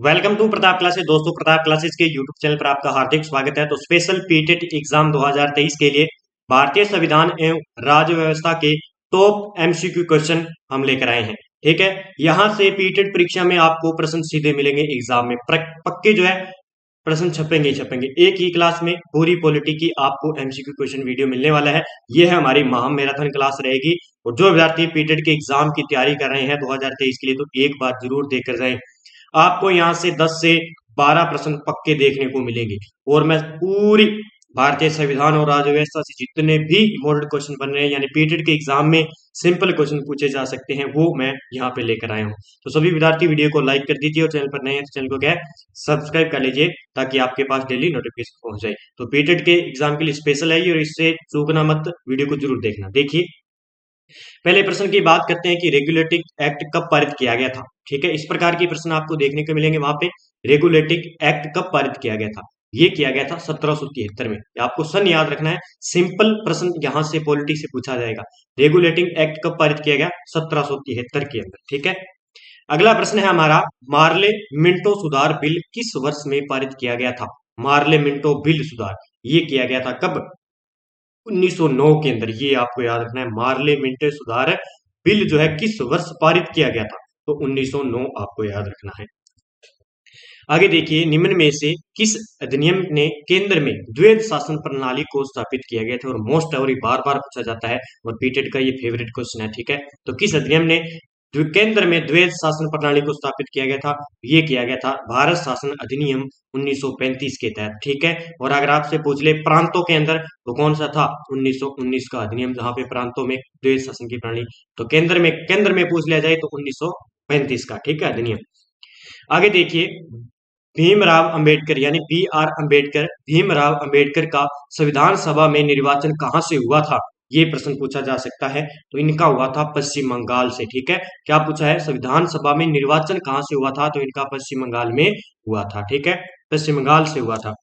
Welcome to Pratap classes. दोस्तों, Pratap classes के YouTube channel पर आपका हार्दिक स्वागत है। तो स्पेशल पीटेट एग्जाम 2023 के लिए भारतीय संविधान एवं राज्य व्यवस्था के टॉप एमसीक्यू क्वेश्चन हम लेकर आए हैं। ठीक है, यहां से पीटेट परीक्षा में आपको प्रश्न सीधे मिलेंगे एग्जाम में, पक्के जो है प्रश्न छपेंगे ही छपेंगे। एक ही क्लास में पूरी पॉलिटी की आपको एमसीक्यू क्वेश्चन वीडियो मिलने वाला है। यह है हमारी महा मैराथन क्लास रहेगी। और जो विद्यार्थी पीटेट के एग्जाम की तैयारी कर रहे हैं 2023 के लिए, तो एक बार जरूर देखकर जाएं। आपको यहाँ से 10 से 12 प्रश्न पक्के देखने को मिलेंगे। और मैं पूरी भारतीय संविधान और राज्य व्यवस्था से जितने भी मॉडल क्वेश्चन बन रहे हैं, यानी पीटेट के एग्जाम में सिंपल क्वेश्चन पूछे जा सकते हैं, वो मैं यहाँ पे लेकर आया हूँ। तो सभी विद्यार्थी वीडियो को लाइक कर दीजिए और चैनल पर नए हैं तो चैनल को क्या है सब्सक्राइब कर लीजिए, ताकि आपके पास डेली नोटिफिकेशन पहुंच जाए। तो पीटेट के एग्जाम के लिए स्पेशल है और इससे चूकना मत, वीडियो को जरूर देखना। देखिए, पहले प्रश्न की बात करते हैं कि रेगुलेटिंग एक्ट कब पारित किया गया था। ठीक है, इस प्रकार के प्रश्न आपको देखने को मिलेंगे वहां पे। रेगुलेटिंग एक्ट कब पारित किया गया था? ये किया गया था 1773 में। आपको सन याद रखना है, सिंपल प्रश्न यहां से पॉलिटिक्स से पूछा जाएगा। रेगुलेटिंग एक्ट कब पारित किया गया? 1773 के अंदर। ठीक है, अगला प्रश्न है हमारा, मार्ले मिंटो सुधार बिल किस वर्ष में पारित किया गया था? मार्ले मिंटो बिल सुधार ये किया गया था कब? 1909 के अंदर। ये आपको याद रखना है, मार्ले मिंटो सुधार बिल जो है किस वर्ष पारित किया गया था? तो 1909 आपको याद रखना है। आगे देखिए, निम्न में से किस अधिनियम ने केंद्र में द्वैध शासन प्रणाली को स्थापित किया गया था? और मोस्ट और बार बार पूछा जाता है और पीटेट का ये फेवरेट क्वेश्चन है। ठीक है, तो किस अधिनियम ने केंद्र में द्वैध शासन प्रणाली को स्थापित किया गया था? ये किया गया था भारत शासन अधिनियम 1935 के तहत। ठीक है, और अगर आपसे पूछ ले प्रांतों के अंदर, तो कौन सा था? 1919 का अधिनियम, जहां पे प्रांतों में द्वैध शासन की प्रणाली। तो केंद्र में पूछ लिया जाए तो 1935 का। ठीक है, अधिनियम। आगे देखिए, भीमराव अंबेडकर यानी बी आर भीमराव अंबेडकर का संविधान सभा में निर्वाचन कहां से हुआ था? ये प्रश्न पूछा जा सकता है। तो इनका हुआ था पश्चिम बंगाल से। ठीक है, क्या पूछा है? संविधान सभा में निर्वाचन कहां से हुआ था? तो इनका पश्चिम बंगाल में हुआ था। ठीक है, पश्चिम बंगाल से हुआ था।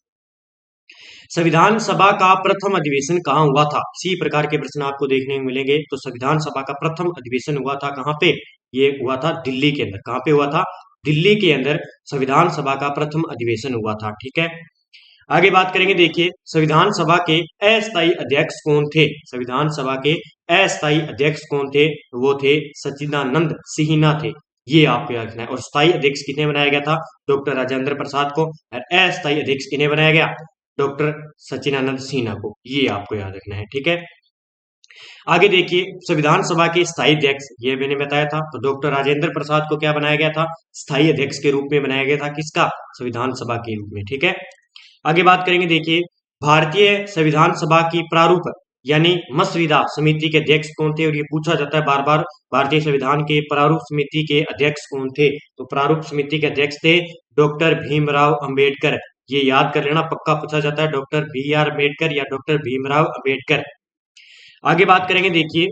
संविधान सभा का प्रथम अधिवेशन कहाँ हुआ था? इसी प्रकार के प्रश्न आपको देखने को मिलेंगे। तो संविधान सभा का प्रथम अधिवेशन हुआ था कहाँ पे? ये हुआ था दिल्ली के अंदर। कहाँ पे हुआ था? दिल्ली के अंदर संविधान सभा का प्रथम अधिवेशन हुआ था। ठीक है, आगे बात करेंगे। देखिए, संविधान सभा के अस्थायी अध्यक्ष कौन थे? संविधान सभा के अस्थायी अध्यक्ष कौन थे? वो थे सच्चिदानंद सिन्हा थे। ये आपको याद रखना है। और स्थायी अध्यक्ष कितने बनाया गया था? डॉक्टर राजेंद्र प्रसाद को। और अस्थायी अध्यक्ष किन्हें बनाया गया? डॉक्टर सच्चिदानंद सिन्हा को। ये आपको याद रखना है। ठीक है, आगे देखिए, संविधान सभा के स्थायी अध्यक्ष ये मैंने बताया था, तो डॉक्टर राजेंद्र प्रसाद को क्या बनाया गया था? स्थायी अध्यक्ष के रूप में बनाया गया था। किसका? संविधान सभा के रूप में। ठीक है, आगे बात करेंगे। देखिए, भारतीय संविधान सभा की प्रारूप यानी मसविदा समिति के अध्यक्ष कौन थे? और ये पूछा जाता है बार बार, भारतीय संविधान के प्रारूप समिति के अध्यक्ष कौन थे? तो प्रारूप समिति के अध्यक्ष थे डॉक्टर भीमराव अंबेडकर। ये याद कर लेना, पक्का पूछा जाता है, डॉक्टर बी आर अम्बेडकर या डॉक्टर भीमराव अंबेडकर। आगे बात करेंगे। देखिए,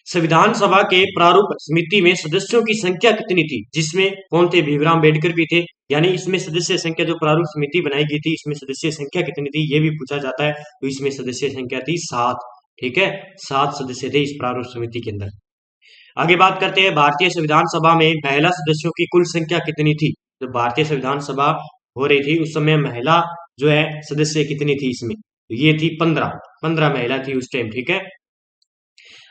संविधान सभा के प्रारूप समिति में सदस्यों की संख्या कितनी थी? जिसमें कौन थे? भीमराव अंबेडकर भी थे। यानी इसमें सदस्य संख्या, जो प्रारूप समिति बनाई गई थी, इसमें सदस्य संख्या कितनी थी ये भी पूछा जाता है। तो इसमें सदस्य संख्या थी 7। ठीक है, 7 सदस्य थे इस प्रारूप समिति के अंदर। आगे बात करते हैं, भारतीय संविधान सभा में महिला सदस्यों की कुल संख्या कितनी थी? तो भारतीय संविधान सभा हो रही थी उस समय, महिला जो है सदस्य कितनी थी इसमें? तो ये थी 15 महिला थी उस टाइम। ठीक है,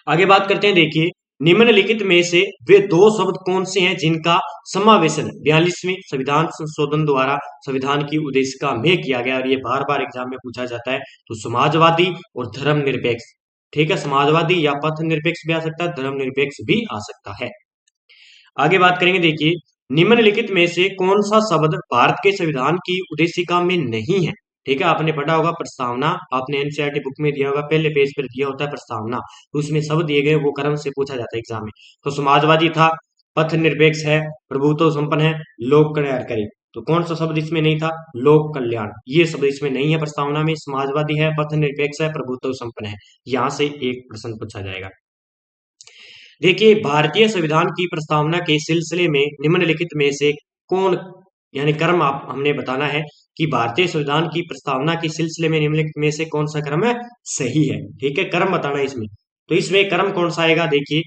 आगे बात करते हैं। देखिए, निम्नलिखित में से वे दो शब्द कौन से हैं जिनका समावेशन 42वें संविधान संशोधन द्वारा संविधान की उद्देशिका में किया गया? और ये बार बार एग्जाम में पूछा जाता है। तो समाजवादी और धर्मनिरपेक्ष। ठीक है, समाजवादी या पथ निरपेक्ष भी आ सकता है, धर्मनिरपेक्ष भी आ सकता है। आगे बात करेंगे। देखिए, निम्नलिखित में से कौन सा शब्द भारत के संविधान की उद्देशिका में नहीं है? ठीक है, आपने पढ़ा होगा प्रस्तावना, आपने एनसीईआरटी बुक में दिया होगा, पहले पेज पर दिया होता है प्रस्तावना, तो उसमें शब्द दिए गए, वो क्रम से पूछा जाता है एग्जाम में। तो समाजवादी था, पथ निरपेक्ष है, प्रभुत्व संपन्न है, लोक कल्याणकारी। तो कौन सा शब्द इसमें नहीं था? लोक कल्याण। ये शब्द इसमें नहीं है प्रस्तावना में। समाजवादी है, पथ निरपेक्ष है, प्रभुत्व संपन्न है। यहां से एक प्रश्न पूछा जाएगा। देखिए, भारतीय संविधान की प्रस्तावना के सिलसिले में निम्नलिखित में से कौन, यानी क्रम आप हमने बताना है कि भारतीय संविधान की प्रस्तावना के सिलसिले में निम्नलिखित में से कौन सा क्रम है सही है। ठीक है, क्रम बताना है इसमें। तो इसमें क्रम कौन सा आएगा? देखिए,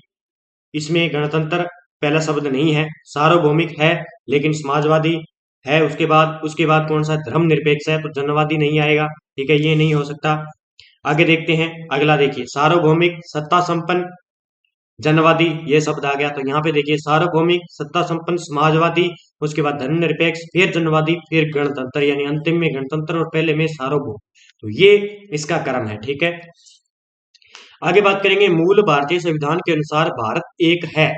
इसमें गणतंत्र पहला शब्द नहीं है, सार्वभौमिक है लेकिन समाजवादी है। उसके बाद कौन सा, धर्मनिरपेक्ष है, तो जनवादी नहीं आएगा, ठीक है, ये नहीं हो सकता। आगे देखते हैं, अगला देखिए, सार्वभौमिक, सत्ता संपन्न, जनवादी, ये शब्द आ गया। तो यहाँ पे देखिए, सार्वभौमिक, सत्ता संपन्न, समाजवादी, उसके बाद धर्मनिरपेक्ष, फिर जनवादी, फिर गणतंत्र, यानी अंतिम में गणतंत्र और पहले में सार्वभौम। तो ये इसका क्रम है, ठीक है। आगे बात करेंगे, मूल भारतीय संविधान के अनुसार भारत एक है।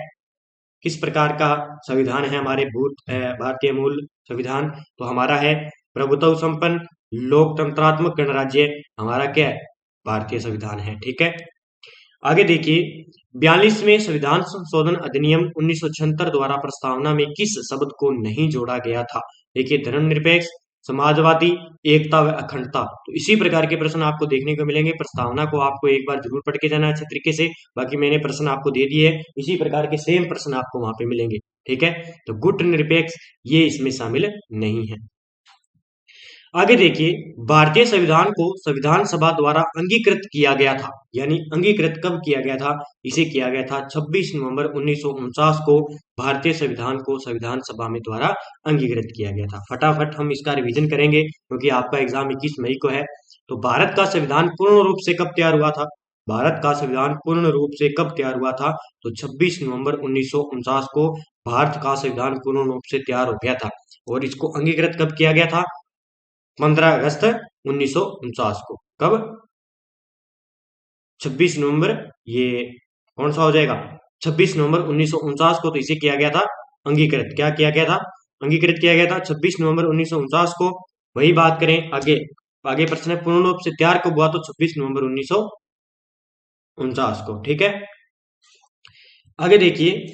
किस प्रकार का संविधान है हमारे भारतीय मूल संविधान, तो हमारा है प्रभुत्व संपन्न लोकतंत्रात्मक गणराज्य, हमारा क्या है, भारतीय संविधान है, ठीक है। आगे देखिए, 42वें संविधान संशोधन अधिनियम 1976 द्वारा प्रस्तावना में किस शब्द को नहीं जोड़ा गया था। देखिए, धर्मनिरपेक्ष, समाजवादी, एकता व अखंडता। तो इसी प्रकार के प्रश्न आपको देखने को मिलेंगे। प्रस्तावना को आपको एक बार जरूर पढ़ के जाना है अच्छे तरीके से, बाकी मैंने प्रश्न आपको दे दिए है, इसी प्रकार के सेम प्रश्न आपको वहां पे मिलेंगे, ठीक है। तो गुट निरपेक्ष ये इसमें शामिल नहीं है। आगे देखिए, भारतीय संविधान को संविधान सभा द्वारा अंगीकृत किया गया था, यानी अंगीकृत कब किया गया था, इसे किया गया था 26 नवंबर 1949 को भारतीय संविधान को संविधान सभा में द्वारा अंगीकृत किया गया था। फटाफट हम इसका रिवीजन करेंगे क्योंकि आपका एग्जाम 21 मई को है। तो भारत का संविधान पूर्ण रूप से कब तैयार हुआ था, भारत का संविधान पूर्ण रूप से कब तैयार हुआ था, तो 26 नवंबर 1949 को भारत का संविधान पूर्ण रूप से तैयार हो गया था। और इसको अंगीकृत कब किया गया था, 15 अगस्त 1949 को। कब, 26 नवंबर, ये कौन सा हो जाएगा, 26 नवंबर 1949 को। तो इसे किया गया था अंगीकृत, क्या किया गया था, अंगीकृत किया गया था 26 नवंबर 1949 को। वही बात करें आगे, आगे प्रश्न है पूर्ण रूप से तैयार कब हुआ, तो 26 नवंबर 1949 को, ठीक है। आगे देखिए,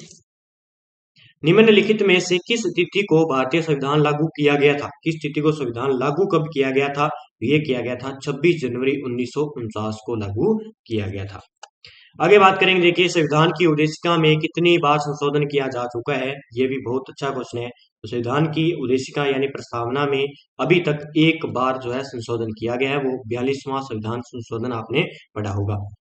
निम्नलिखित में से किस तिथि को भारतीय संविधान लागू किया गया था, किस तिथि को संविधान लागू कब किया गया था, ये किया गया था 26 जनवरी 1949 को लागू किया गया था। आगे बात करेंगे, देखिए संविधान की उद्देशिका में कितनी बार संशोधन किया जा चुका है, ये भी बहुत अच्छा क्वेश्चन है। तो संविधान की उद्देशिका यानी प्रस्तावना में अभी तक एक बार जो है संशोधन किया गया है, वो 42वां संविधान संशोधन आपने पढ़ा होगा।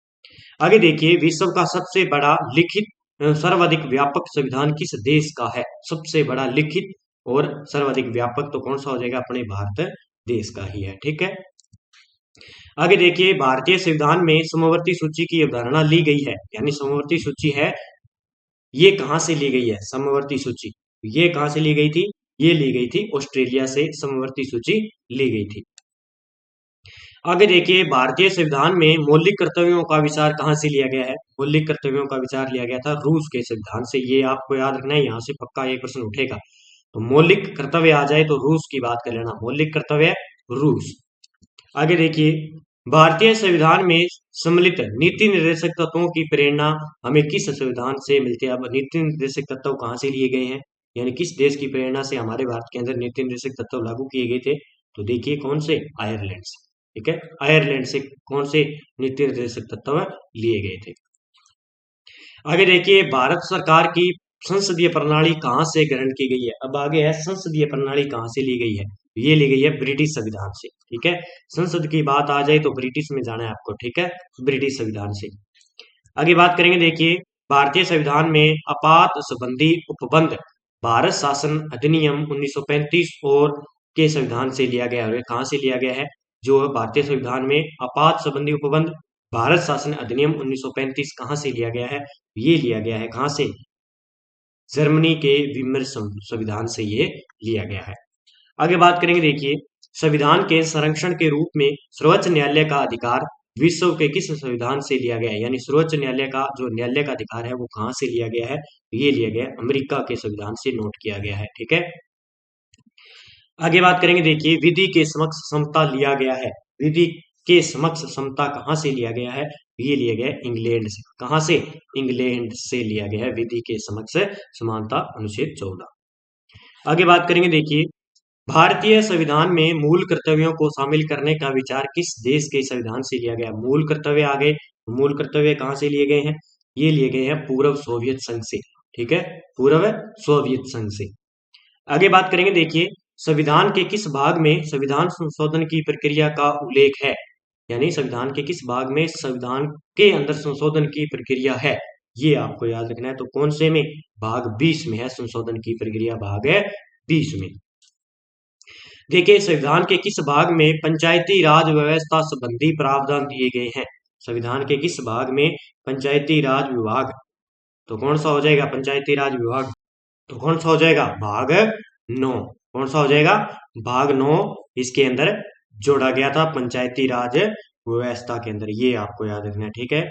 आगे देखिए, विश्व का सबसे बड़ा लिखित सर्वाधिक व्यापक संविधान किस देश का है, सबसे बड़ा लिखित और सर्वाधिक व्यापक तो कौन सा हो जाएगा, अपने भारत देश का ही है, ठीक है। आगे देखिए, भारतीय संविधान में समवर्ती सूची की अवधारणा ली गई है, यानी समवर्ती सूची है, ये कहां से ली गई है, समवर्ती सूची ये कहां से ली गई थी, ये ली गई थी ऑस्ट्रेलिया से समवर्ती सूची ली गई थी। आगे देखिए, भारतीय संविधान में मौलिक कर्तव्यों का विचार कहां से लिया गया है, मौलिक कर्तव्यों का विचार लिया गया था रूस के संविधान से, ये आपको याद रखना है, यहाँ से पक्का एक प्रश्न उठेगा। तो मौलिक कर्तव्य आ जाए तो रूस की बात कर लेना, मौलिक कर्तव्य रूस। आगे देखिए, भारतीय संविधान में सम्मिलित नीति निर्देशक तत्वों की प्रेरणा हमें किस संविधान से मिलती है। अब नीति निर्देशक तत्व कहाँ से लिए गए हैं, यानी किस देश की प्रेरणा से हमारे भारत के अंदर नीति निर्देशक तत्व लागू किए गए थे, तो देखिए कौन से, आयरलैंड से, ठीक है, आयरलैंड से कौन से नीति निर्देशक तत्व लिए गए थे। आगे देखिए, भारत सरकार की संसदीय प्रणाली कहां से ग्रहण की गई है, अब आगे है संसदीय प्रणाली कहां से ली गई है, ये ली गई है ब्रिटिश संविधान से, ठीक है। संसद की बात आ जाए तो ब्रिटिश में जाना है आपको, ठीक है, ब्रिटिश संविधान से। आगे बात करेंगे, देखिए भारतीय संविधान में आपात संबंधी उपबंध भारत शासन अधिनियम 1935 और के संविधान से लिया गया है, कहां से लिया गया है, जो भारतीय संविधान में आपात संबंधी उपबंध भारत शासन अधिनियम 1935 कहां से लिया गया है, ये लिया गया है कहां से, जर्मनी के विमर संविधान से ये लिया गया है। आगे बात करेंगे, देखिए संविधान के संरक्षण के रूप में सर्वोच्च न्यायालय का अधिकार विश्व के किस संविधान से लिया गया है, यानी सर्वोच्च न्यायालय का जो न्यायालय का अधिकार है वो कहां से लिया गया है, ये लिया गया है अमेरिका के संविधान से नोट किया गया है, ठीक है। आगे बात करेंगे, देखिए विधि के समक्ष समता लिया गया है, विधि के समक्ष समता कहां से लिया गया है, ये लिया गया है इंग्लैंड से, कहां से, इंग्लैंड से लिया गया है विधि के समक्ष समानता, अनुच्छेद 14। आगे बात करेंगे, देखिए भारतीय संविधान में मूल कर्तव्यों को शामिल करने का विचार किस देश के संविधान से लिया गया, मूल कर्तव्य आ गए, मूल कर्तव्य कहां से लिए गए हैं, ये लिए गए हैं पूर्व सोवियत संघ से, ठीक है, पूर्व सोवियत संघ से। आगे बात करेंगे, देखिए संविधान के किस भाग में संविधान संशोधन की प्रक्रिया का उल्लेख है, यानी संविधान के किस भाग में संविधान के अंदर संशोधन की प्रक्रिया है, ये आपको याद रखना है। तो कौन से में? भाग 20 में है संशोधन की प्रक्रिया, भाग 20 में। देखिए, संविधान के किस भाग में पंचायती राज व्यवस्था संबंधी प्रावधान दिए गए हैं? संविधान के किस भाग में पंचायती राज विभाग, तो कौन सा हो जाएगा पंचायती राज विभाग? तो कौन सा हो जाएगा? भाग 9। कौन सा हो जाएगा? भाग 9 इसके अंदर जोड़ा गया था पंचायती राज व्यवस्था के अंदर। ये आपको याद रखना है, ठीक है।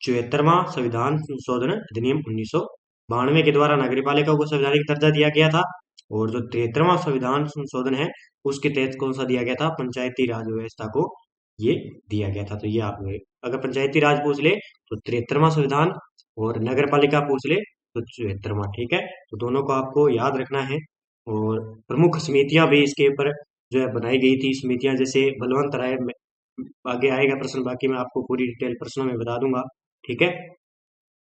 74वां संविधान संशोधन अधिनियम 1992 के द्वारा नगरपालिका को संवैधानिक दर्जा दिया गया था, और जो 73वां संविधान संशोधन है उसके तहत कौन सा दिया गया था? पंचायती राज व्यवस्था को ये दिया गया था। तो ये आप अगर पंचायती राज पूछ ले तो 73वां संविधान, और नगर पालिका पूछ ले तो 74वां, ठीक है। तो दोनों को आपको याद रखना है। और प्रमुख समितियां भी इसके ऊपर जो है बनाई गई थी, समितियां जैसे बलवंत राय, आगे आएगा प्रश्न, बाकी मैं आपको पूरी डिटेल प्रश्नों में बता दूंगा, ठीक है।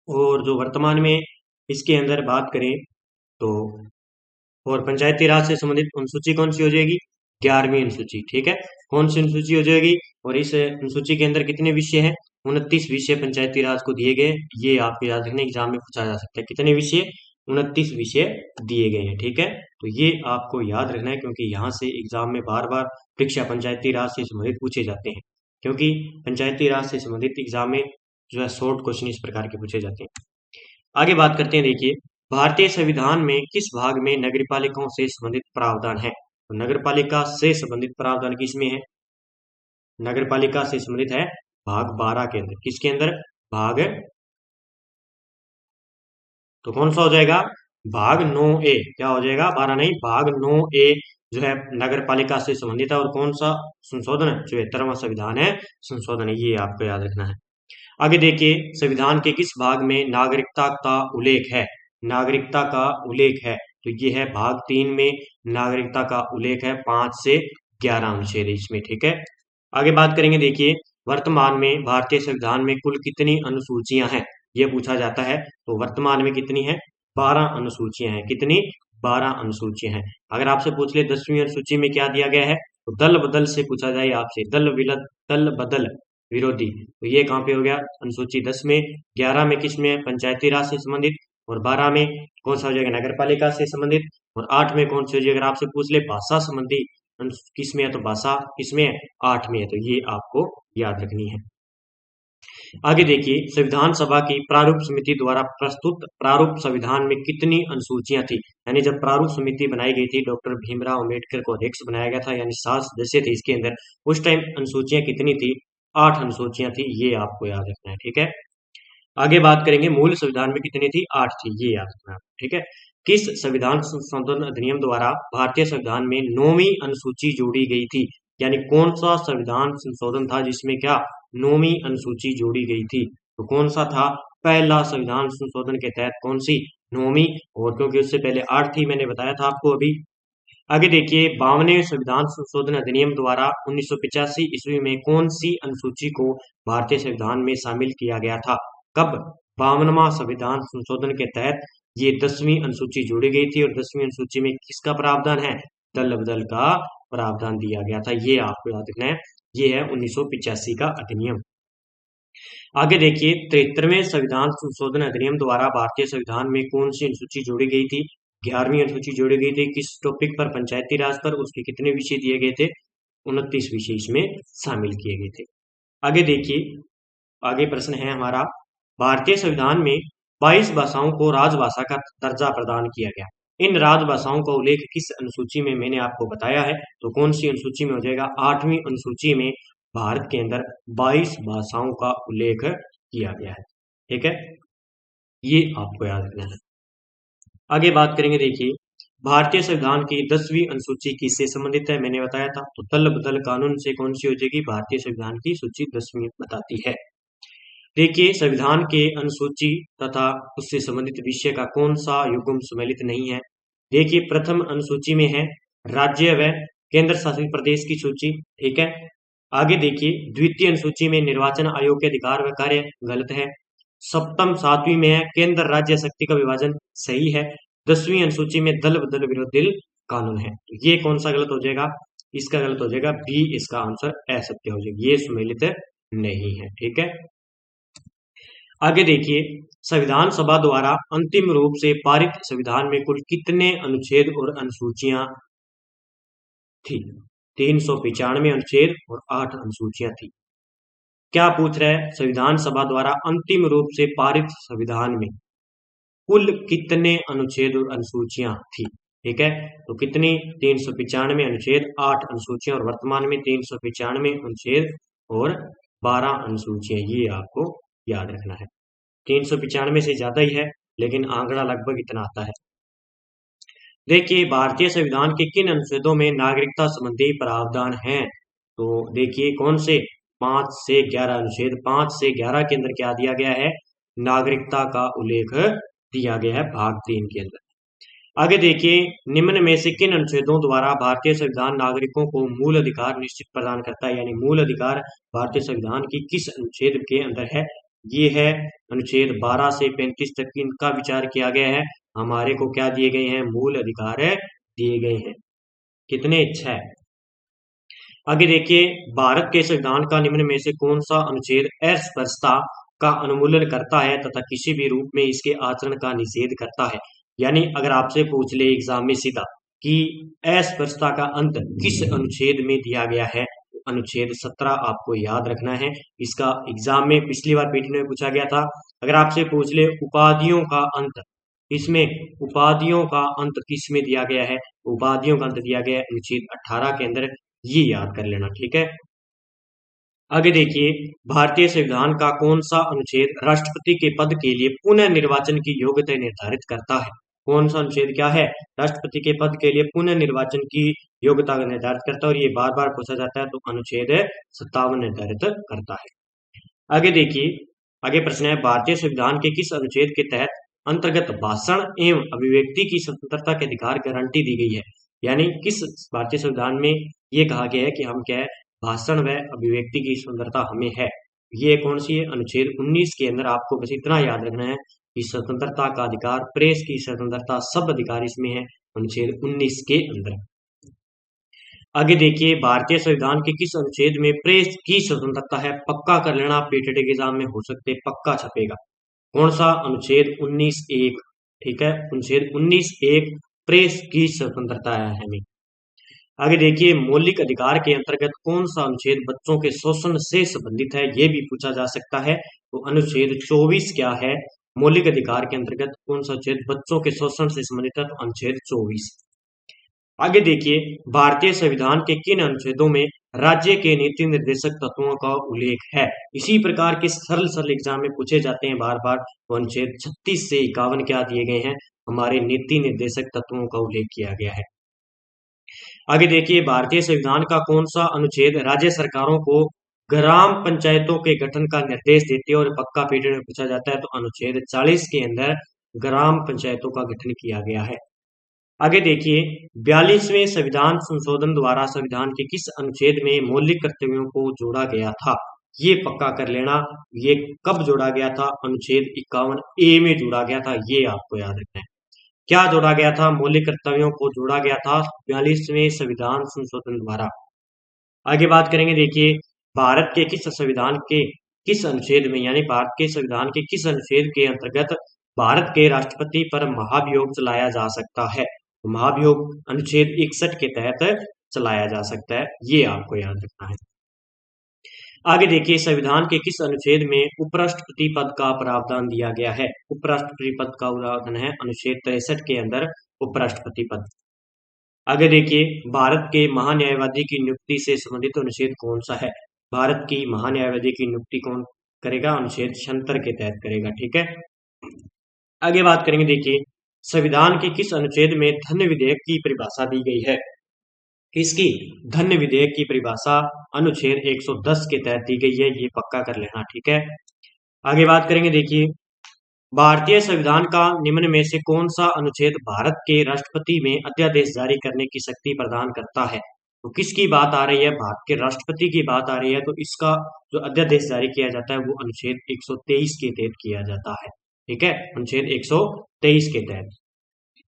और जो वर्तमान में इसके अंदर बात करें तो, और पंचायती राज से संबंधित अनुसूची कौन सी हो जाएगी? 11वीं अनुसूची, ठीक है। कौन सी अनुसूची हो जाएगी? और इस अनुसूची के अंदर कितने विषय हैं? 29 विषय पंचायती राज को दिए गए। ये आपको याद रखने एग्जाम में पूछा जा सकता है। कितने विषय? 29 विषय दिए गए हैं, ठीक है। तो ये आपको याद रखना है, क्योंकि यहाँ से एग्जाम में बार बार परीक्षा पंचायती राज से संबंधित पूछे जाते हैं, क्योंकि पंचायती राज से संबंधित एग्जाम में जो है शॉर्ट क्वेश्चन इस प्रकार के पूछे जाते हैं। आगे बात करते हैं। देखिए, भारतीय संविधान में किस भाग में नगरपालिकाओं से संबंधित प्रावधान है? तो नगरपालिका से संबंधित प्रावधान किसमें है? नगरपालिका से संबंधित है भाग 12 के अंदर। किसके अंदर? भाग, तो कौन सा हो जाएगा? भाग 9A। क्या हो जाएगा? 12 नहीं, भाग 9A जो है नगर पालिका से संबंधित है। और कौन सा संशोधन है? 74वां संविधान है संशोधन है। ये आपको याद रखना है। आगे देखिए, संविधान के किस भाग में नागरिकता का उल्लेख है? नागरिकता का उल्लेख है, तो ये है भाग 3 में नागरिकता का उल्लेख है। 5 से 11 अनुच्छेद इसमें, ठीक है। आगे बात करेंगे। देखिए, वर्तमान में भारतीय संविधान में कुल कितनी अनुसूचियां हैं? ये पूछा जाता है। तो वर्तमान में कितनी है? 12 अनुसूचियां हैं। कितनी? 12 अनुसूचियां हैं। अगर आपसे पूछ ले 10वीं अनुसूची में क्या दिया गया है, तो दल बदल से पूछा जाए आपसे, दल बदल विरोधी, तो ये कहाँ पे हो गया? अनुसूची 10 में। 11 में किस में? पंचायती राज से संबंधित। और 12 में कौन सा हो जाएगा? नगर पालिका से संबंधित। और 8 में कौन सी हो जाएगा? अगर आपसे पूछ ले भाषा संबंधी किस में है, तो भाषा किसमें है? 8 में है। तो ये आपको याद रखनी है। आगे देखिए, संविधान सभा की प्रारूप समिति द्वारा प्रस्तुत प्रारूप संविधान में कितनी अनुसूचियां थी? यानी जब प्रारूप समिति बनाई गई थी, डॉक्टर भीमराव अम्बेडकर को अध्यक्ष बनाया गया था, यानी 7 सदस्य थे इसके अंदर, उस टाइम अनुसूचियां कितनी थी? 8 अनुसूचियां थी। ये आपको याद रखना है, ठीक है। आगे बात करेंगे, मूल संविधान में कितनी थी? 8 थी। ये याद रखना है, ठीक है। किस संविधान संशोधन अधिनियम द्वारा भारतीय संविधान में 9वीं अनुसूची जोड़ी गई थी? यानी कौन सा संविधान संशोधन था जिसमें क्या 9वीं अनुसूची जोड़ी गई थी? तो कौन सा था? पहला संविधान संशोधन के तहत कौन सी? 9वीं। और क्योंकि उससे पहले 8 थी, मैंने बताया था आपको अभी। आगे देखिए, 52वें संविधान संशोधन अधिनियम द्वारा 1985 ईस्वी में कौन सी अनुसूची को भारतीय संविधान में शामिल किया गया था? कब? 52वां संविधान संशोधन के तहत ये 10वीं अनुसूची जोड़ी गई थी। और 10वीं अनुसूची में किसका प्रावधान है? दल बदल का प्रावधान दिया गया था। ये आपको याद रखना है। ये है 1985 का अधिनियम। आगे देखिए, 73वें संविधान संशोधन अधिनियम द्वारा भारतीय संविधान में कौन सी अनुसूची जोड़ी गई थी? 11वीं अनुसूची जोड़ी गई थी। किस टॉपिक पर? पंचायती राज पर। उसके कितने विषय दिए गए थे? 29 विषय इसमें शामिल किए गए थे। आगे देखिए, आगे प्रश्न है हमारा, भारतीय संविधान में 22 भाषाओं को राजभाषा का दर्जा प्रदान किया गया। इन राजभाषाओं का उल्लेख किस अनुसूची में? मैंने आपको बताया है। तो कौन सी अनुसूची में हो जाएगा? 8वीं अनुसूची में भारत के अंदर 22 भाषाओं का उल्लेख किया गया है, ठीक है। ये आपको याद रखना है। आगे बात करेंगे। देखिए, भारतीय संविधान की 10वीं अनुसूची किससे संबंधित है? मैंने बताया था। तो दल बदल कानून से कौन सी हो जाएगी? भारतीय संविधान की सूची 10वीं बताती है। देखिए, संविधान के अनुसूची तथा उससे संबंधित विषय का कौन सा युग्म सम्मिलित नहीं है? देखिए, प्रथम अनुसूची में है राज्य व केंद्र शासित प्रदेश की सूची, ठीक है। आगे देखिए, द्वितीय अनुसूची में निर्वाचन आयोग के अधिकार व कार्य, गलत है। सप्तम 7वीं में है केंद्र राज्य शक्ति का विभाजन, सही है। 10वीं अनुसूची में दल बदल विरोधी कानून है। तो ये कौन सा गलत हो जाएगा? इसका गलत हो जाएगा बी, इसका आंसर असत्य हो जाएगा। ये सम्मिलित नहीं है, ठीक है। आगे देखिए, संविधान सभा द्वारा अंतिम रूप से पारित संविधान में कुल कितने अनुच्छेद और अनुसूचियां थी? 395 अनुच्छेद और 8 अनुसूचियां थी। क्या पूछ रहा है? संविधान सभा द्वारा अंतिम रूप से पारित संविधान में कुल कितने अनुच्छेद और अनुसूचियां थी? ठीक है, तो कितनी? 395 अनुच्छेद, 8 अनुसूचियां, और वर्तमान में 395 अनुच्छेद और 12 अनुसूचियां। ये आपको याद रखना है। 395 से ज्यादा ही है, लेकिन आंकड़ा लगभग इतना आता है। देखिए, भारतीय संविधान के किन अनुच्छेदों में नागरिकता संबंधी प्रावधान हैं? तो देखिए, कौन से? 5 से 11 अनुच्छेद। 5 से 11 के अंदर क्या दिया गया है? नागरिकता का उल्लेख दिया गया है भाग 3 के अंदर। आगे देखिए, निम्न में से किन अनुच्छेदों द्वारा भारतीय संविधान नागरिकों को मूल अधिकार निश्चित प्रदान करता है? यानी मूल अधिकार भारतीय संविधान की किस अनुच्छेद के अंदर है? ये है अनुच्छेद 12 से 35 तक इनका विचार किया गया है। हमारे को क्या दिए गए हैं? मूल अधिकार दिए गए हैं। कितने अच्छा है। आगे देखिए, भारत के संविधान का निम्न में से कौन सा अनुच्छेद अस्पृश्यता का उन्मूलन करता है तथा किसी भी रूप में इसके आचरण का निषेध करता है? यानी अगर आपसे पूछ ले एग्जाम में सीधा कि अस्पृश्यता का अंत किस अनुच्छेद में दिया गया है, अनुच्छेद 17 आपको याद रखना है। इसका एग्जाम में पिछली बार पीटी में पूछा गया था। अगर आपसे पूछ ले उपाधियों का अंत, इसमें उपाधियों का अंत किस में दिया गया है? उपाधियों का अंत दिया गया है अनुच्छेद 18 के अंदर। ये याद कर लेना, ठीक है। आगे देखिए, भारतीय संविधान का कौन सा अनुच्छेद राष्ट्रपति के पद के लिए पुनः निर्वाचन की योग्यता निर्धारित करता है? कौन सा अनुच्छेद क्या है? राष्ट्रपति के पद के लिए पुनः निर्वाचन की योग्यता निर्धारित करता है, और ये बार बार पूछा जाता है, तो अनुच्छेद 57 निर्धारित करता है। आगे देखिए, आगे प्रश्न है, भारतीय संविधान के किस अनुच्छेद के तहत अंतर्गत भाषण एवं अभिव्यक्ति की स्वतंत्रता के अधिकार गारंटी दी गई है? यानी किस भारतीय संविधान में ये कहा गया है कि हम क्या है, भाषण व अभिव्यक्ति की स्वतंत्रता हमें है? ये कौन सी है? अनुच्छेद 19 के अंदर। आपको बस इतना याद रखना है कि स्वतंत्रता का अधिकार, प्रेस की स्वतंत्रता, सब अधिकार इसमें है अनुच्छेद 19 के अंदर। आगे देखिए, भारतीय संविधान के किस अनुच्छेद में प्रेस की स्वतंत्रता है? पक्का कर लेना, पीटीटी के एग्जाम में हो सकते पक्का छपेगा। कौन सा? अनुच्छेद 19(1). ठीक है, अनुच्छेद 19(1) प्रेस की स्वतंत्रता है हमें। आगे देखिए, मौलिक अधिकार के अंतर्गत कौन सा अनुच्छेद बच्चों के शोषण से संबंधित है? ये भी पूछा जा सकता है। तो अनुच्छेद 24 क्या है? मौलिक अधिकार के अंतर्गत कौन सा अनुच्छेद बच्चों के शोषण से संबंधित है? तो अनुच्छेद 24। आगे देखिए, भारतीय संविधान के किन अनुच्छेदों में राज्य के नीति निर्देशक तत्वों का उल्लेख है? इसी प्रकार के सरल सरल एग्जाम में पूछे जाते हैं बार बार। तो अनुच्छेद 36 से 51 क्या दिए गए हैं? हमारे नीति निर्देशक तत्वों का उल्लेख किया गया है। आगे देखिए, भारतीय संविधान का कौन सा अनुच्छेद राज्य सरकारों को ग्राम पंचायतों के गठन का निर्देश देते हैं? और पक्का पीरियड में पूछा जाता है, तो अनुच्छेद 40 के अंदर ग्राम पंचायतों का गठन किया गया है। आगे देखिए, 42वें संविधान संशोधन द्वारा संविधान के किस अनुच्छेद में मौलिक कर्तव्यों को जोड़ा गया था? ये पक्का कर लेना। ये कब जोड़ा गया था? अनुच्छेद 51(a) में जोड़ा गया था। ये आपको याद रखना है। क्या जोड़ा गया था? मौलिक कर्तव्यों को जोड़ा गया था 42वें संविधान संशोधन द्वारा। आगे बात करेंगे, देखिए, भारत के किस संविधान के किस अनुच्छेद में, यानी भारत के संविधान के किस अनुच्छेद के अंतर्गत भारत के राष्ट्रपति पर महाभियोग चलाया जा सकता है? महाभियोग अनुच्छेद 61 के तहत चलाया जा सकता है। ये आपको याद रखना है। आगे देखिए, संविधान के किस अनुच्छेद में उपराष्ट्रपति पद का प्रावधान दिया गया है? उपराष्ट्रपति पद का प्रावधान है अनुच्छेद 63 के अंदर उपराष्ट्रपति पद। आगे देखिए, भारत के महान्यायवादी की नियुक्ति से संबंधित अनुच्छेद कौन सा है? भारत की महान्यायवादी की नियुक्ति कौन करेगा? अनुच्छेद 76 के तहत करेगा। ठीक है, आगे बात करेंगे, देखिए, संविधान के किस अनुच्छेद में धन विधेयक की परिभाषा दी गई है? किसकी? धन विधेयक की परिभाषा अनुच्छेद 110 के तहत दी गई है। ये पक्का कर लेना, ठीक है। आगे बात करेंगे, देखिए, भारतीय संविधान का निम्न में से कौन सा अनुच्छेद भारत के राष्ट्रपति में अध्यादेश जारी करने की शक्ति प्रदान करता है? तो किसकी बात आ रही है? भारत के राष्ट्रपति की बात आ रही है। तो इसका जो अध्यादेश जारी किया जाता है वो अनुच्छेद 123 के तहत किया जाता है। ठीक है, अनुच्छेद 123 के तहत।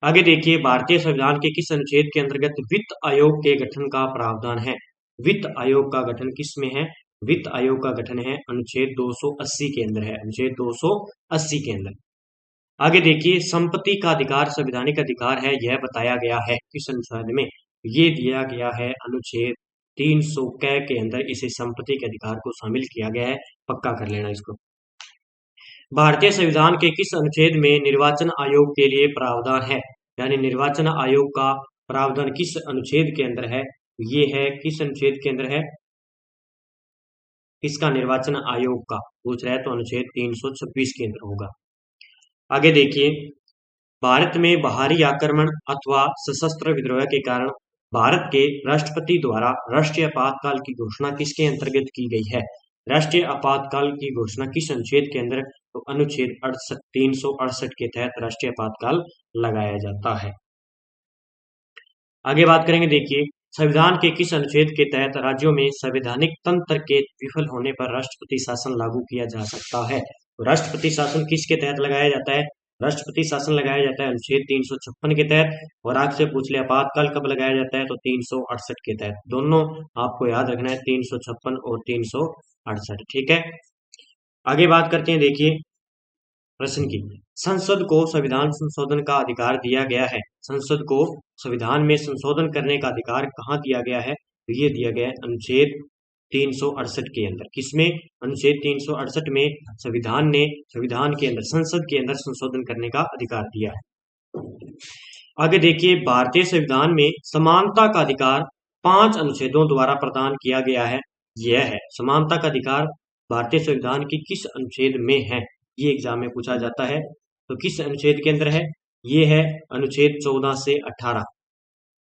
आगे देखिए, भारतीय संविधान के किस अनुच्छेद के अंतर्गत वित्त आयोग के गठन का प्रावधान है? वित्त आयोग का गठन किस में है? वित्त आयोग का गठन है अनुच्छेद 280 के अंदर है, अनुच्छेद 280 के अंदर। आगे देखिए, संपत्ति का अधिकार संवैधानिक अधिकार है, यह बताया गया है किस अनुच्छेद में? ये दिया गया है अनुच्छेद 300 के अंदर, इसे संपत्ति के अधिकार को शामिल किया गया है, पक्का कर लेना इसको। भारतीय संविधान के किस अनुच्छेद में निर्वाचन आयोग के लिए प्रावधान है? यानी निर्वाचन आयोग का प्रावधान किस अनुच्छेद के अंदर है? ये है किस अनुच्छेद के अंदर है? किसका? निर्वाचन आयोग का पूछ रहा है, तो अनुच्छेद 326 के अंदर होगा। आगे देखिए, भारत में बाहरी आक्रमण अथवा सशस्त्र विद्रोह के कारण भारत के राष्ट्रपति द्वारा राष्ट्रीय आपातकाल की घोषणा किसके अंतर्गत की गई है? राष्ट्रीय आपातकाल की घोषणा किस अनुच्छेद के अंदर? तो अनुच्छेद 368 के तहत राष्ट्रीय आपातकाल लगाया जाता है। आगे बात करेंगे, देखिए, संविधान के किस अनुच्छेद के तहत राज्यों में संवैधानिक तंत्र के विफल होने पर राष्ट्रपति शासन लागू किया जा सकता है? तो राष्ट्रपति शासन किसके तहत लगाया जाता है? राष्ट्रपति शासन लगाया जाता है अनुच्छेद 356 के तहत। और आपसे पूछ ले आपातकाल कब लगाया जाता है? तो 368 के तहत। दोनों आपको याद रखना है, 356 और 368, ठीक है। आगे बात करते हैं, देखिए प्रश्न की, संसद को संविधान संशोधन का अधिकार दिया गया है। संसद को संविधान में संशोधन करने का अधिकार कहाँ दिया गया है? तो ये दिया गया है अनुच्छेद 368 के अंदर। किसमें? अनुच्छेद 368 में संविधान के अंदर, संसद के अंदर संशोधन करने का अधिकार दिया है। आगे देखिए, भारतीय संविधान में समानता का अधिकार 5 अनुच्छेदों द्वारा प्रदान किया गया है। यह है समानता का अधिकार भारतीय संविधान की किस अनुच्छेद में है? ये एग्जाम में पूछा जाता है। तो किस अनुच्छेद के अंदर है? ये है अनुच्छेद 14 से 18।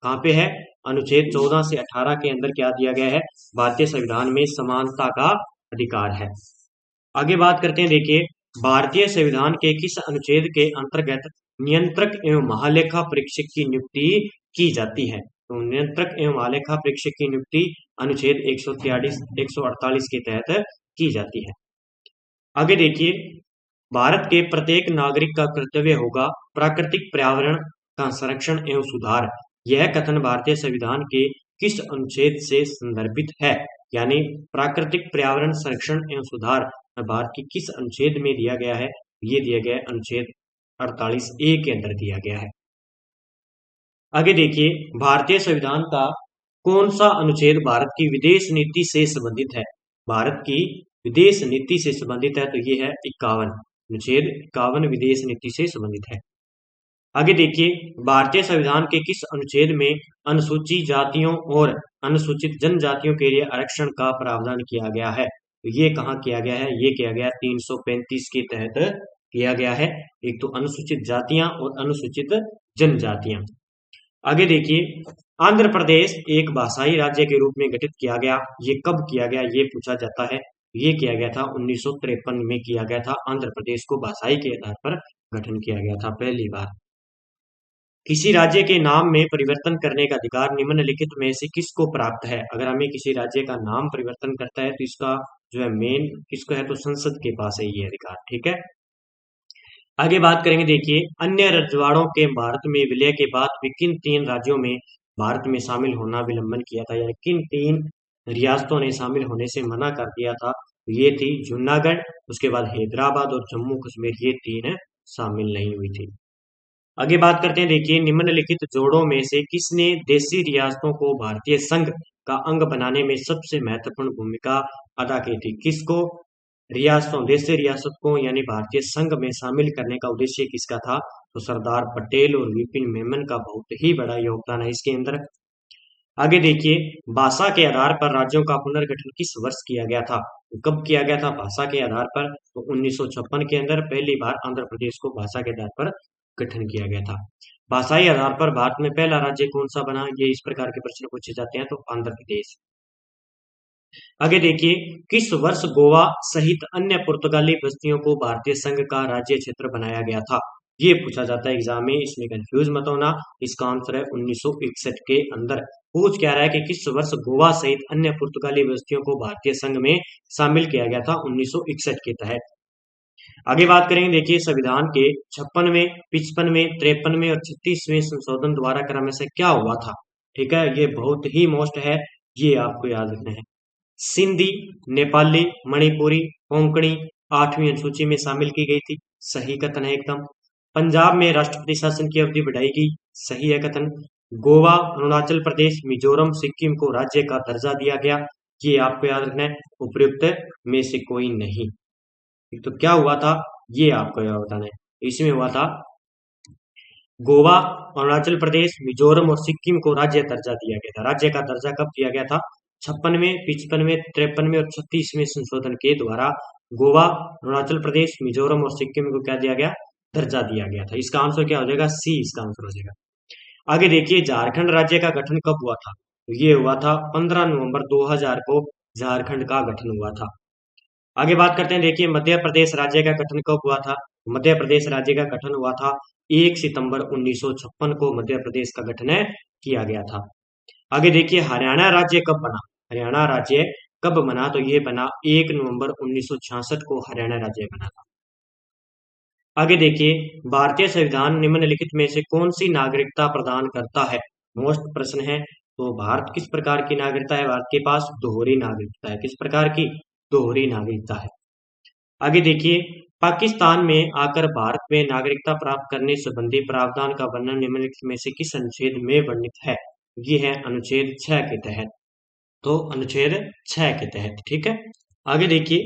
कहाँ पे है? अनुच्छेद 14 से 18 के अंदर क्या दिया गया है? भारतीय संविधान में समानता का अधिकार है। आगे बात करते हैं, देखिए, भारतीय संविधान के किस अनुच्छेद के अंतर्गत नियंत्रक एवं महालेखा परीक्षक की नियुक्ति की जाती है? तो नियंत्रक एवं महालेखा परीक्षक की नियुक्ति अनुच्छेद 148 के तहत की जाती है। आगे देखिए, भारत के प्रत्येक नागरिक का कर्तव्य होगा प्राकृतिक पर्यावरण का संरक्षण एवं सुधार। यह कथन भारतीय संविधान के किस अनुच्छेद से संदर्भित है? यानी प्राकृतिक पर्यावरण संरक्षण एवं सुधार भारत की किस अनुच्छेद में दिया गया है? ये दिया गया है अनुच्छेद 48A के अंदर दिया गया है। आगे देखिए, भारतीय संविधान का कौन सा अनुच्छेद भारत की विदेश नीति से संबंधित है? भारत की विदेश नीति से संबंधित है, तो ये है 51, अनुच्छेद 51 विदेश नीति से संबंधित है। आगे देखिए, भारतीय संविधान के किस अनुच्छेद में अनुसूचित जातियों और अनुसूचित जनजातियों के लिए आरक्षण का प्रावधान किया गया है? तो ये कहाँ किया गया है? ये किया गया 335 के तहत किया गया है। एक तो अनुसूचित जातियां और अनुसूचित जनजातियां। आगे देखिए, आंध्र प्रदेश एक भाषाई राज्य के रूप में गठित किया गया। ये कब किया गया? ये पूछा जाता है। ये किया गया था 1953 में किया गया था। आंध्र प्रदेश को भाषाई के आधार पर गठन किया गया था पहली बार। किसी राज्य के नाम में परिवर्तन करने का अधिकार निम्नलिखित में से किसको प्राप्त है? अगर हमें किसी राज्य का नाम परिवर्तन करता है तो इसका जो है मेन किसको है? तो संसद के पास है ये अधिकार, ठीक है। आगे बात करेंगे, देखिए, अन्य रजवाड़ों के भारत में विलय के बाद भी किन 3 राज्यों में भारत में शामिल होना विलंबन किया था? यानी किन 3 रियासतों ने शामिल होने से मना कर दिया था? ये थी जूनागढ़, उसके बाद हैदराबाद और जम्मू कश्मीर। ये 3 शामिल नहीं हुई थी। आगे बात करते हैं, देखिए, निम्नलिखित जोड़ों में से किसने देशी रियासतों को भारतीय संघ का अंग बनाने में सबसे महत्वपूर्ण भूमिका अदा की थी? किसको? देशी रियासत को यानी भारतीय संघ में शामिल करने का उद्देश्य किसका था? तो सरदार पटेल और विपिन मेमन का बहुत ही बड़ा योगदान है इसके अंदर। आगे देखिए, भाषा के आधार पर राज्यों का पुनर्गठन किस वर्ष किया गया था? तो कब किया गया था भाषा के आधार पर? तो 1956 के अंदर पहली बार आंध्र प्रदेश को भाषा के आधार पर गठन किया गया था। भाषाई आधार पर भारत में पहला राज्य कौन सा बना? ये इस प्रकार के प्रश्न पूछे जाते हैं, तो आंध्र प्रदेश। आगे देखिए, किस वर्ष गोवा सहित अन्य पुर्तगाली बस्तियों को भारतीय संघ का राज्य क्षेत्र बनाया गया था? ये पूछा जाता है एग्जाम में, इसमें कंफ्यूज मत होना। इसका आंसर है 1961 के अंदर। पूछ क्या रहा है कि किस वर्ष गोवा सहित अन्य पुर्तगाली बस्तियों को भारतीय संघ में शामिल किया गया था? 1961 के तहत। आगे बात करेंगे, देखिए, संविधान के 56वें, 55वें, 53वें और 36वें संशोधन द्वारा क्रमशः क्या हुआ था? ठीक है, ये बहुत ही मोस्ट है, ये आपको याद रखना है। सिंधी, नेपाली, मणिपुरी, कोंकणी 8वीं अनुसूची में शामिल की गई थी। सही कथन है एकदम। पंजाब में राष्ट्रपति शासन की अवधि बढ़ाई गई। सही है कथन। गोवा, अरुणाचल प्रदेश, मिजोरम, सिक्किम को राज्य का दर्जा दिया गया। ये आपको याद रखना है, उपयुक्त में से कोई नहीं। तो क्या हुआ था, ये आपको याद बताना है। इसमें हुआ था गोवा, अरुणाचल प्रदेश, मिजोरम और सिक्किम को राज्य दर्जा दिया गया था। राज्य का दर्जा कब दिया गया था? 56वें, 55वें, 53वें और 36वें संशोधन के द्वारा गोवा, अरुणाचल प्रदेश, मिजोरम और सिक्किम को क्या दिया गया? दर्जा दिया गया था। इसका आंसर क्या हो जाएगा? सी इसका आंसर हो जाएगा। आगे देखिए, झारखंड राज्य का गठन कब हुआ था? तो ये हुआ था 15 नवंबर 2000 को झारखंड का गठन हुआ था। आगे बात करते हैं, देखिए मध्य प्रदेश राज्य का गठन कब हुआ था? मध्य प्रदेश राज्य का गठन हुआ था 1 सितंबर 1956 को मध्य प्रदेश का गठन किया गया था। आगे देखिए, हरियाणा राज्य कब बना? हरियाणा राज्य कब बना? तो ये बना 1 नवंबर 1966 को हरियाणा राज्य बना था। आगे देखिए, भारतीय संविधान निम्नलिखित में से कौन सी नागरिकता प्रदान करता है? मोस्ट प्रश्न है। तो भारत किस प्रकार की नागरिकता है? भारत के पास दोहरी नागरिकता है। किस प्रकार की? दोहरी नागरिकता है। आगे देखिए, पाकिस्तान में आकर भारत में नागरिकता प्राप्त करने संबंधी प्रावधान का वर्णन निम्नलिखित में से किस अनुच्छेद में वर्णित है? ये है अनुच्छेद 6 के तहत। तो अनुच्छेद 6 के तहत, ठीक है। आगे देखिए,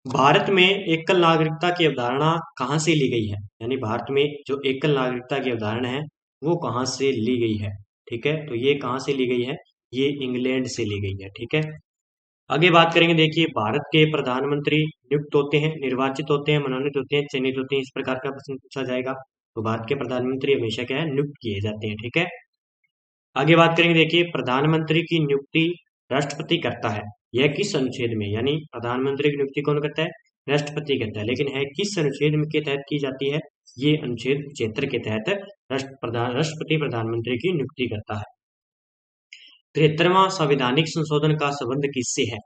भारत में एकल नागरिकता की अवधारणा कहाँ से ली गई है? यानी भारत में जो एकल नागरिकता की अवधारणा है वो कहाँ से ली गई है? ठीक है, तो ये कहाँ से ली गई है? ये इंग्लैंड से ली गई है। ठीक है, आगे बात करेंगे। देखिए, भारत के प्रधानमंत्री नियुक्त होते हैं, निर्वाचित होते हैं, मनोनीत होते हैं, चयनित होते हैं। इस प्रकार का प्रश्न पूछा जाएगा। तो भारत के प्रधानमंत्री हमेशा क्या है? नियुक्त किए जाते हैं। ठीक है, आगे बात करेंगे। देखिए, प्रधानमंत्री की नियुक्ति राष्ट्रपति करता है। यह किस अनुच्छेद में? यानी प्रधानमंत्री की नियुक्ति कौन करता है? राष्ट्रपति करता है। लेकिन है किस अनुच्छेद में के तहत की जाती है? ये अनुच्छेद 76 के तहत राष्ट्रपति प्रधानमंत्री की नियुक्ति करता है। 73वां संवैधानिक संशोधन का संबंध किससे है?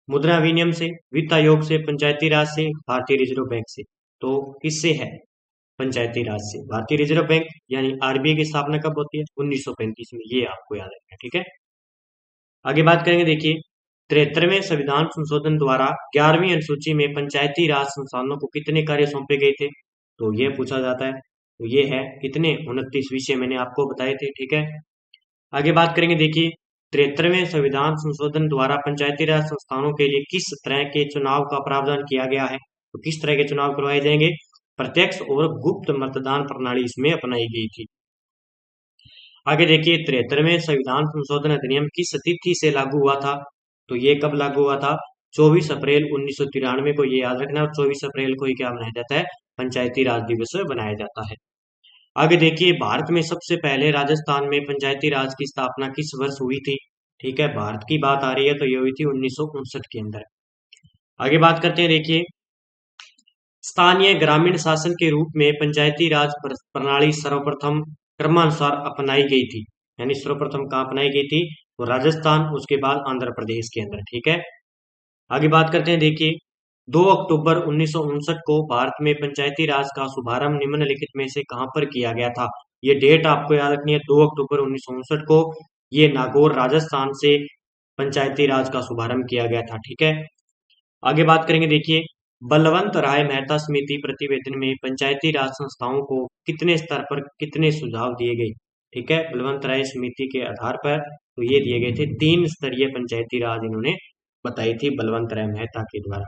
मुद्रा विनियम से, वित्त आयोग से, पंचायती राज से, भारतीय रिजर्व बैंक से। तो किससे है? पंचायती राज से। भारतीय रिजर्व बैंक यानी आरबीआई की स्थापना कब होती है? 1935 में। ये आपको याद रखना है। ठीक है, आगे बात करेंगे। देखिए, 73वें संविधान संशोधन द्वारा 11वीं अनुसूची में पंचायती राज संस्थानों को कितने कार्य सौंपे गए थे? तो ये पूछा जाता है। तो ये है कितने? 29 विषय मैंने आपको बताए थे। ठीक है, आगे बात करेंगे। देखिए, 73वें संविधान संशोधन द्वारा पंचायती राज संस्थानों के लिए किस तरह के चुनाव का प्रावधान किया गया है? तो किस तरह के चुनाव करवाए जाएंगे? प्रत्यक्ष और गुप्त मतदान प्रणाली इसमें अपनाई गई थी। आगे देखिए, 73वें संविधान संशोधन अधिनियम किस तिथि से लागू हुआ था? तो ये कब लागू हुआ था? 24 अप्रैल 1993 को। ये याद रखना, 24 अप्रैल को ही क्या मनाया जाता है? पंचायती राज दिवस बनाया जाता है। आगे देखिए, भारत में सबसे पहले राजस्थान में पंचायती राज की स्थापना किस वर्ष हुई थी? ठीक है, भारत की बात आ रही है तो ये हुई थी 1959 के अंदर। आगे बात करते हैं। देखिए, स्थानीय ग्रामीण शासन के रूप में पंचायती राज प्रणाली सर्वप्रथम क्रमानुसार अपनाई गई थी। यानी सर्वप्रथम कहाँ अपनाई गई थी? तो राजस्थान, उसके बाद आंध्र प्रदेश के अंदर। ठीक है, आगे बात करते हैं। देखिए, 2 अक्टूबर 1959 को भारत में पंचायती राज का शुभारंभ निम्नलिखित में से कहां पर किया गया था? ये डेट आपको याद रखनी है, 2 अक्टूबर 1959 को ये नागौर राजस्थान से पंचायती राज का शुभारंभ किया गया था। ठीक है, आगे बात करेंगे। देखिए, बलवंत राय मेहता समिति प्रतिवेदन में पंचायती राज संस्थाओं को कितने स्तर पर कितने सुझाव दिए गए? ठीक है, बलवंत राय समिति के आधार पर तो ये दिए गए थे 3 स्तरीय पंचायती राज इन्होंने बताई थी बलवंत राय मेहता के द्वारा।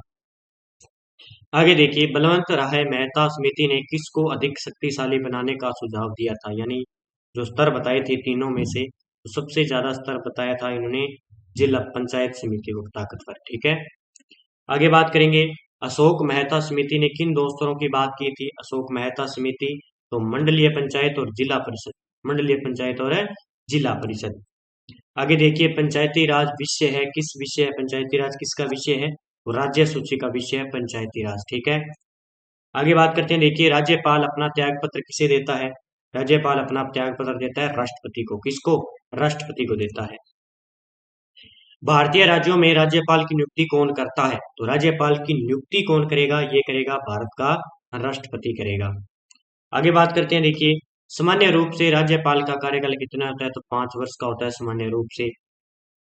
आगे देखिए, बलवंत राय मेहता समिति ने किसको अधिक शक्तिशाली बनाने का सुझाव दिया था? यानी जो स्तर बताए थे तीनों में से तो सबसे ज्यादा स्तर बताया था इन्होंने जिला पंचायत समिति को ताकतवर। ठीक है, आगे बात करेंगे। अशोक मेहता समिति ने किन 2 स्तरों की बात की थी? अशोक मेहता समिति तो मंडलीय पंचायत और जिला परिषद। मंडलीय पंचायत और जिला परिषद। आगे देखिए, पंचायती राज विषय है, किस विषय है? पंचायती राज किसका विषय है? तो राज्य सूची का विषय है पंचायती राज। ठीक है, आगे बात करते हैं। देखिए, राज्यपाल अपना त्याग पत्र किसे देता है? राज्यपाल अपना त्याग पत्र देता है राष्ट्रपति को। किसको? राष्ट्रपति को देता है। भारतीय राज्यों में राज्यपाल की नियुक्ति कौन करता है? तो राज्यपाल की नियुक्ति कौन करेगा? ये करेगा भारत का राष्ट्रपति करेगा। आगे बात करते हैं। देखिए, सामान्य रूप से राज्यपाल का कार्यकाल कितना होता है? तो 5 वर्ष का होता है सामान्य रूप से।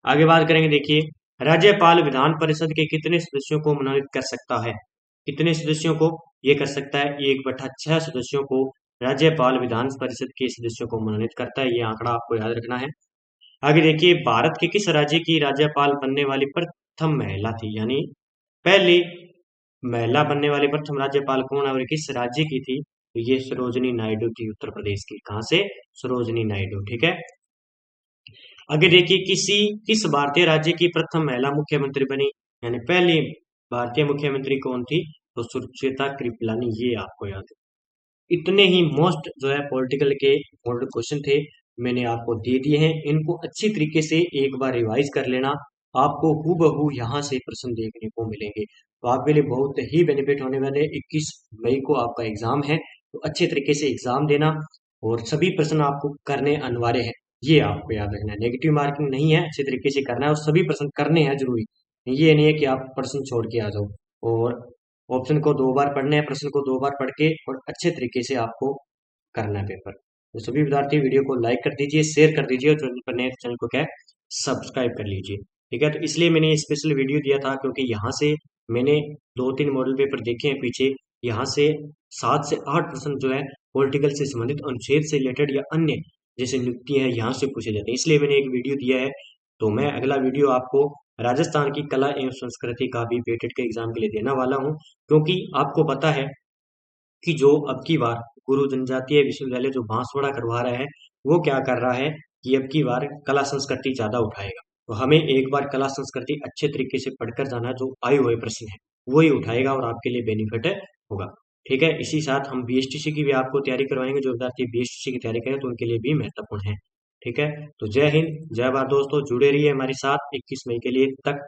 आगे बात करेंगे। देखिए, राज्यपाल विधान परिषद के कितने सदस्यों को मनोनीत कर सकता है? कितने सदस्यों को ये कर सकता है? 1/6 सदस्यों को राज्यपाल विधान परिषद के सदस्यों को मनोनीत करता है। ये आंकड़ा आपको याद रखना है। आगे देखिए, भारत के किस राज्य की राज्यपाल बनने वाली प्रथम महिला थी? यानी पहली महिला बनने वाली प्रथम राज्यपाल कौन है और किस राज्य की थी? तो ये सरोजनी नायडू थी, उत्तर प्रदेश की। कहां से? सरोजनी नायडू। ठीक है। आगे देखिए, किस भारतीय राज्य की प्रथम महिला मुख्यमंत्री बनी? यानी पहली भारतीय मुख्यमंत्री कौन थी? तो सुचेता कृपलानी। ये आपको याद है। इतने ही मोस्ट जो है पॉलिटिकल के इम्पोर्टेंट क्वेश्चन थे, मैंने आपको दे दिए हैं। इनको अच्छी तरीके से एक बार रिवाइज कर लेना, आपको हूबहू यहाँ से प्रश्न देखने को मिलेंगे। तो आपके लिए बहुत ही बेनिफिट होने वाले। 21 मई को आपका एग्जाम है, तो अच्छे तरीके से एग्जाम देना और सभी प्रश्न आपको करने अनिवार्य है। ये आपको याद रखना है। नेगेटिव मार्किंग नहीं है, अच्छे तरीके से करना है और सभी प्रश्न करने हैं जरूरी। ये नहीं है कि आप प्रश्न छोड़ के आ जाओ। और ऑप्शन को 2 बार पढ़ने हैं, प्रश्न को 2 बार पढ़ के और अच्छे तरीके से आपको करना है पेपर। तो सभी विद्यार्थी वीडियो को लाइक कर दीजिए, शेयर कर दीजिए और चैनल पर नए चैनल को क्या है, सब्सक्राइब कर लीजिए। ठीक है। तो इसलिए मैंने ये स्पेशल वीडियो दिया था क्योंकि यहाँ से मैंने 2-3 मॉडल पेपर देखे हैं पीछे। यहाँ से 7 से 8 प्रश्न जो है पॉलिटिकल से संबंधित, अनुच्छेद से रिलेटेड या अन्य जैसे नियुक्ति है यहाँ से पूछे जाते हैं। इसलिए मैंने एक वीडियो दिया है। तो मैं अगला वीडियो आपको राजस्थान की कला एवं संस्कृति का भी पेटेड के एग्जाम के लिए देने वाला हूँ, क्योंकि आपको पता है कि जो अब की बार गुरु जनजातीय विश्वविद्यालय जो बांसवाड़ा करवा रहा है, वो क्या कर रहा है कि अब की बार कला संस्कृति ज्यादा उठाएगा। तो हमें एक बार कला संस्कृति अच्छे तरीके से पढ़कर जाना, जो आए हुए प्रश्न है वही उठाएगा और आपके लिए बेनिफिट होगा। ठीक है। इसी साथ हम बीएसटीसी की भी आपको तैयारी करवाएंगे। जो विद्यार्थी बीएसटीसी की तैयारी करें तो उनके लिए भी महत्वपूर्ण है। ठीक है। तो जय हिंद, जय भारत दोस्तों, जुड़े रहिए हमारे साथ 21 मई के लिए तक।